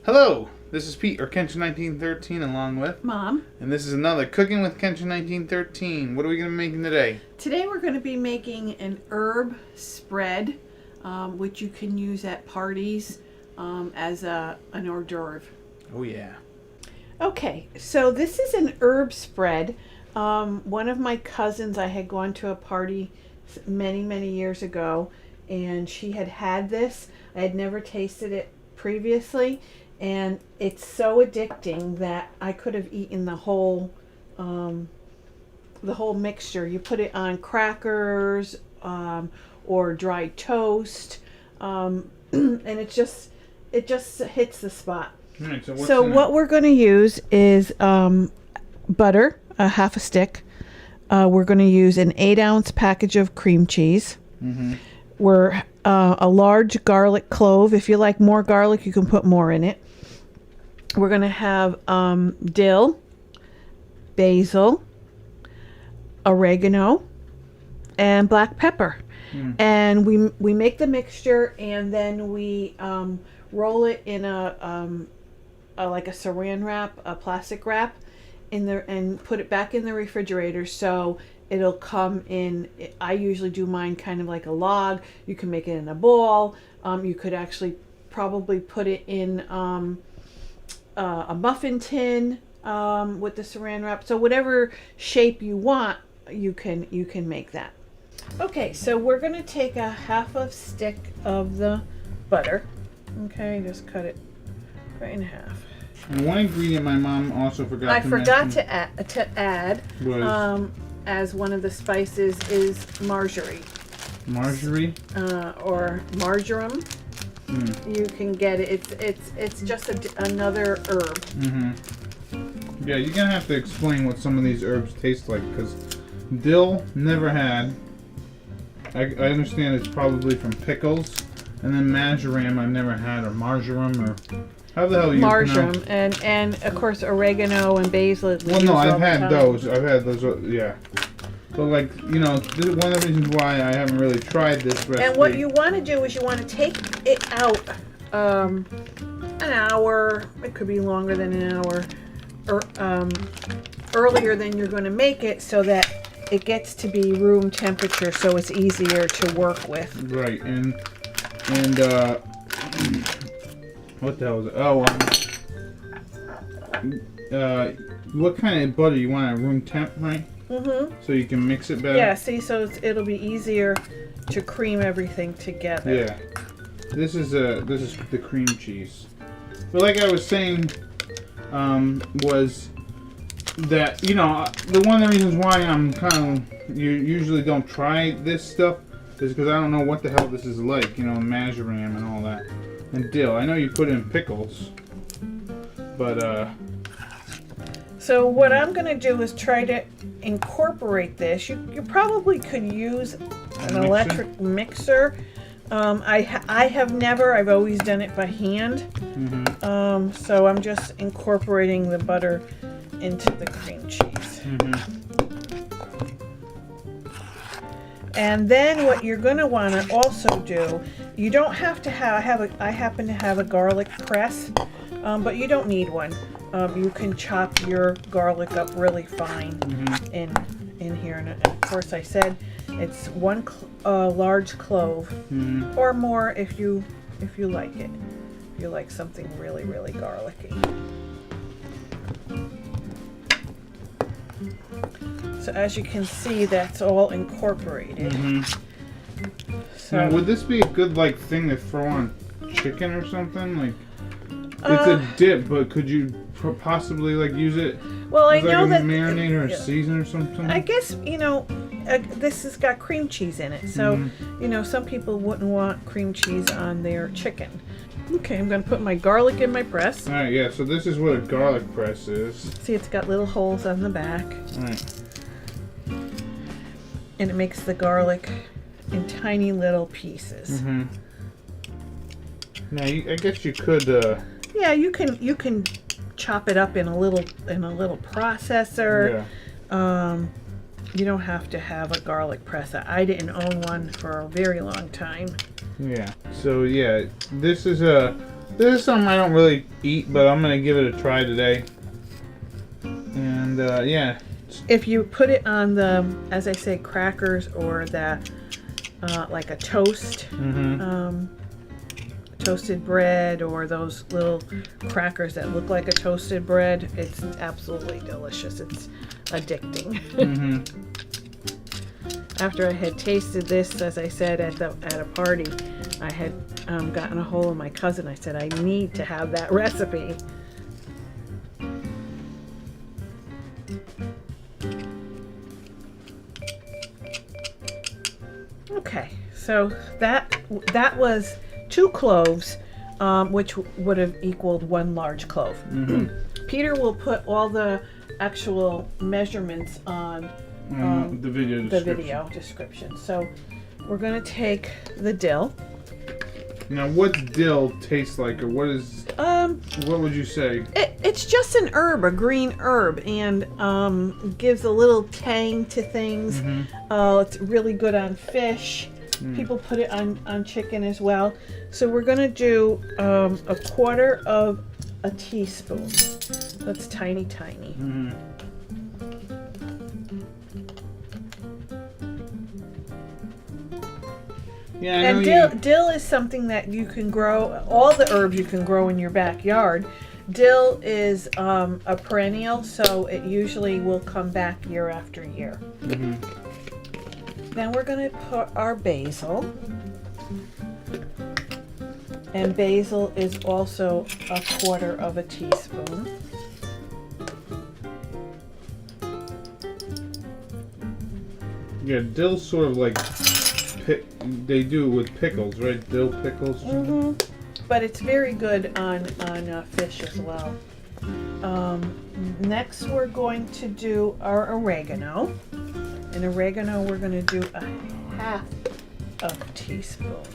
Hello, this is Pete, or Kenshin1913, along with Mom. And this is another Cooking with Kenshin1913. What are we going to be making today? Today we're going to be making an herb spread, which you can use at parties as an hors d'oeuvre. Oh yeah. Okay, so this is an herb spread. One of my cousins, I had gone to a party many years ago, and she had this. I had never tasted it previously, and it's so addicting that I could have eaten the whole mixture. You put it on crackers or dry toast, and it just hits the spot. Right, so what we're going to use is butter, half a stick. We're going to use an 8-ounce package of cream cheese. Mm-hmm. We're a large garlic clove. If you like more garlic, you can put more in it. We're going to have dill, basil, oregano, and black pepper. And we make the mixture, and then we roll it in like a saran wrap, a plastic wrap, and put it back in the refrigerator so it'll come in. I usually do mine kind of like a log. You can make it in a ball. You could actually probably put it in a muffin tin with the saran wrap. So whatever shape you want, you can make that. Okay, so we're going to take a half a stick of the butter. Okay, just cut it right in half. And one ingredient my mom also forgot I to forgot mention to add was as one of the spices is marjoram. Marjorie? Or marjoram. You can get it. It's just another herb. Mm-hmm. Yeah, you're gonna have to explain what some of these herbs taste like, because dill never had. I understand it's probably from pickles, and then marjoram I've never had, or marjoram, or how the hell you marjoram, pronounce? and of course oregano and basil. Well, no, I've had those. I've had those. Yeah. So, like, you know, this is one of the reasons why I haven't really tried this recipe. And what you want to do is you want to take it out an hour. It could be longer than an hour, or earlier than you're going to make it, so that it gets to be room temperature, so it's easier to work with. Right, and what the hell is it? Oh, what kind of butter you want at room temp, right? Mm-hmm. So you can mix it better. Yeah, see, so it'll be easier to cream everything together. Yeah, this is the cream cheese. But like I was saying, was that, you know, one of the reasons why I'm you usually don't try this stuff is because I don't know what the hell this is like, you know, marjoram and all that, and dill. I know you put in pickles, but so what I'm going to do is try to incorporate this. You probably could use an electric mixer. I have never. I've always done it by hand. Mm-hmm. So I'm just incorporating the butter into the cream cheese. Mm-hmm. And then what you're going to want to also do, you don't have to have. I happen to have a garlic press, but you don't need one. You can chop your garlic up really fine in here. And of course, I said it's one large clove, or more if you like it. If you like something really garlicky. So as you can see, that's all incorporated. Mm-hmm. So now, would this be a good thing to throw on chicken or something? Like, it's a dip, but could you possibly use it? Well, I as know that marinade or a season or something. I guess this has got cream cheese in it, so some people wouldn't want cream cheese on their chicken. Okay, I'm going to put my garlic in my press. All right, yeah. So this is what a garlic press is. See, it's got little holes on the back. All right. And it makes the garlic in tiny little pieces. Mm-hmm. Now, I guess you could. Yeah, you can chop it up in a little processor. You don't have to have a garlic press. I didn't own one for a very long time. Yeah. So yeah, this is something I don't really eat, but I'm gonna give it a try today. And yeah. If you put it on the, as I say, crackers or the like a toast, toasted bread, or those little crackers that look like a toasted bread, it's absolutely delicious. It's addicting. After I had tasted this, as I said at a party, I had gotten a hold of my cousin. I said, I need to have that recipe. Okay, so that was 2 cloves, which would have equaled 1 large clove. Peter will put all the actual measurements on the video description. So we're going to take the dill. Now, what's dill taste like, or what is? What would you say? It's just an herb, a green herb, and gives a little tang to things. It's really good on fish. People put it on chicken as well. So we're going to do a 1/4 of a teaspoon. That's tiny, tiny. Yeah, and dill is something that you can grow. All the herbs you can grow in your backyard. Dill is a perennial, so it usually will come back year after year. Then we're going to put our basil. And basil is also a 1/4 of a teaspoon. Yeah, dill's sort of like they do it with pickles, right? Dill pickles. But it's very good on fish as well. Next, we're going to do our oregano. And oregano, we're going to do a 1/2 of a teaspoon.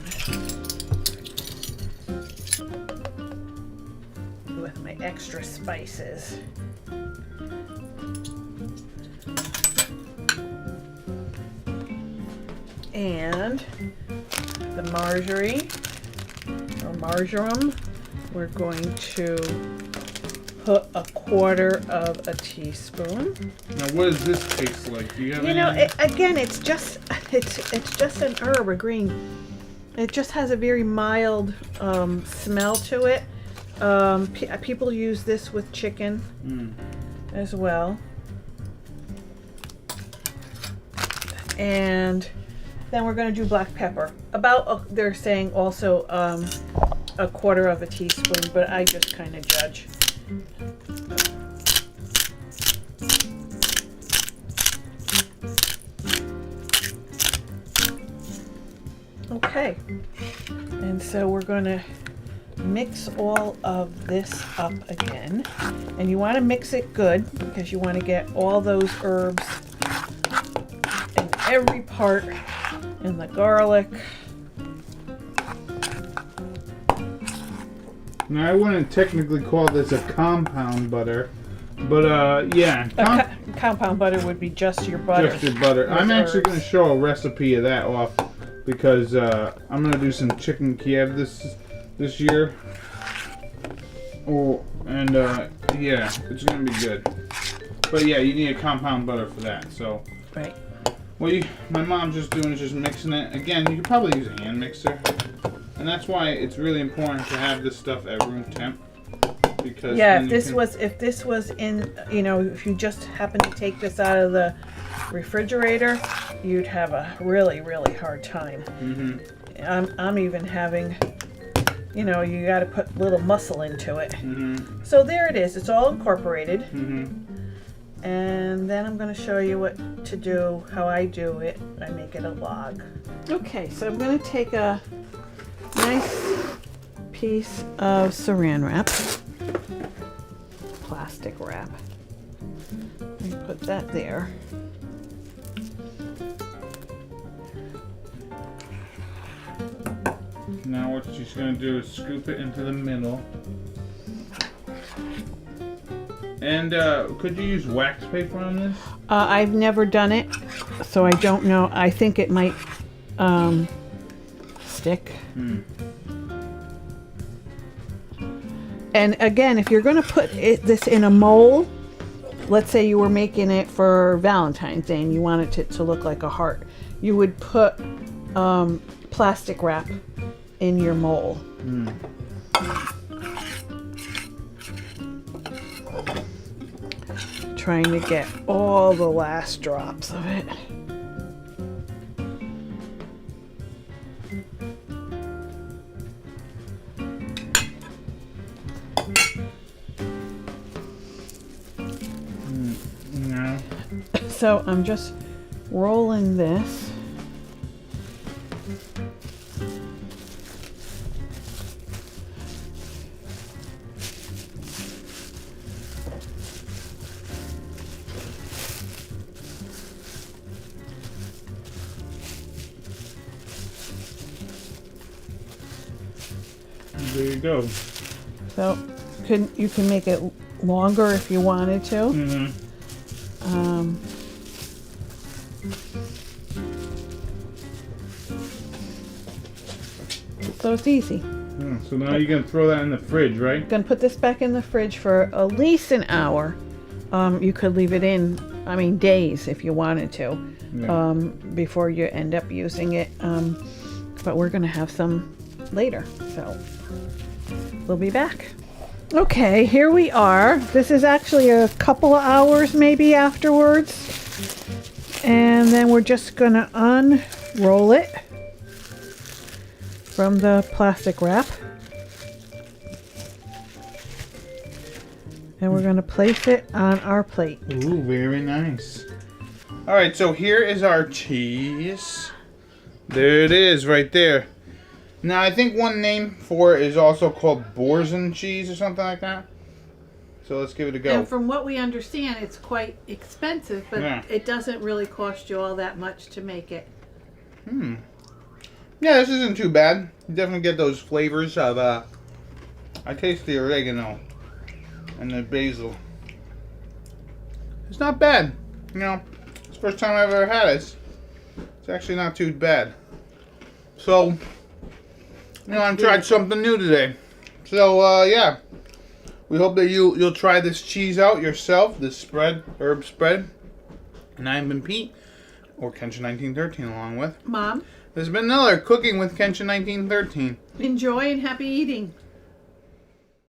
With my extra spices. And the marjoram, we're going to put a 1/4 of a teaspoon. Now, what does this taste like? Do you have again, it's just an herb, a green. It just has a very mild smell to it. People use this with chicken as well. And then we're going to do black pepper. They're saying also a 1/4 of a teaspoon, but I just kind of judge. Okay, and so we're going to mix all of this up again, and you want to mix it good because you want to get all those herbs in every part, in the garlic. Now, I wouldn't technically call this a compound butter, but yeah. Compound butter would be just your butter. Just your butter. I'm actually going to show a recipe of that off because I'm going to do some chicken Kiev this year. Oh, and yeah, it's going to be good. But yeah, you need a compound butter for that. So. Right. What my mom's just doing is just mixing it. Again, you could probably use a hand mixer. And that's why it's really important to have this stuff at room temp. Because if this was in, if you just happen to take this out of the refrigerator, you'd have a really, really hard time. I'm even having, you got to put little muscle into it. So there it is. It's all incorporated. And then I'm going to show you what to do, how I do it. I make it a log. Okay, so I'm going to take a nice piece of saran wrap, plastic wrap, and put that there. Now what she's going to do is scoop it into the middle. And could you use wax paper on this? I've never done it, so I don't know. I think it might stick. And again, if you're going to put this in a mold, let's say you were making it for Valentine's Day and you wanted it to look like a heart, you would put plastic wrap in your mold. Trying to get all the last drops of it. No. So I'm just rolling this. There you go. So you can make it longer if you wanted to. So it's easy. So now you're gonna throw that in the fridge, right? Gonna put this back in the fridge for at least an hour. You could leave it in, I mean, days if you wanted to, before you end up using it. But we're gonna have some later, so we'll be back. Okay, here we are. This is actually a couple of hours maybe afterwards. And then we're just gonna unroll it from the plastic wrap. And we're gonna place it on our plate. Ooh, very nice. All right, so here is our cheese. There it is, right there. Now, I think one name for it is also called Borsin Cheese or something like that. So let's give it a go. And from what we understand, it's quite expensive, but it doesn't really cost you all that much to make it. Yeah, this isn't too bad. You definitely get those flavors of, I taste the oregano and the basil. It's not bad. You know, it's the first time I've ever had it. It's actually not too bad. So, you know, I tried something new today. So, yeah. We hope that you'll try this cheese out yourself, this herb spread. And I've been Pete, or Kenshin1913 along with Mom. There's been another Cooking with Kenshin1913. Enjoy and happy eating.